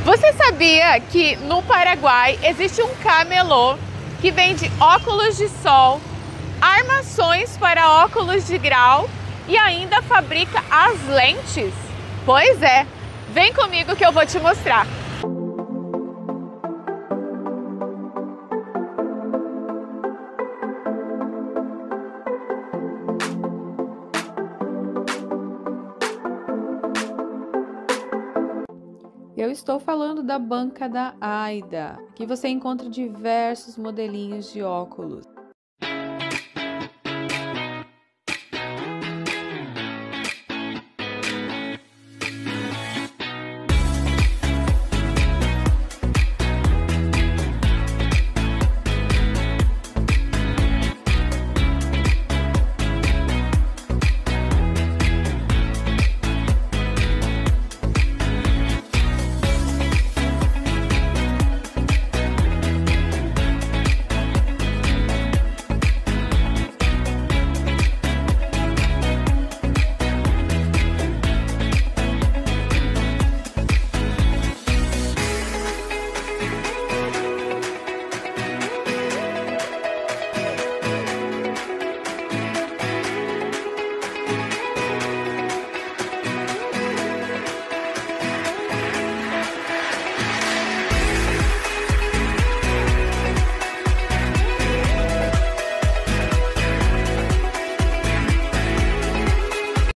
Você sabia que no Paraguai existe um camelô que vende óculos de sol, armações para óculos de grau e ainda fabrica as lentes? Pois é, vem comigo que eu vou te mostrar. Eu estou falando da banca da Aida, que você encontra diversos modelinhos de óculos.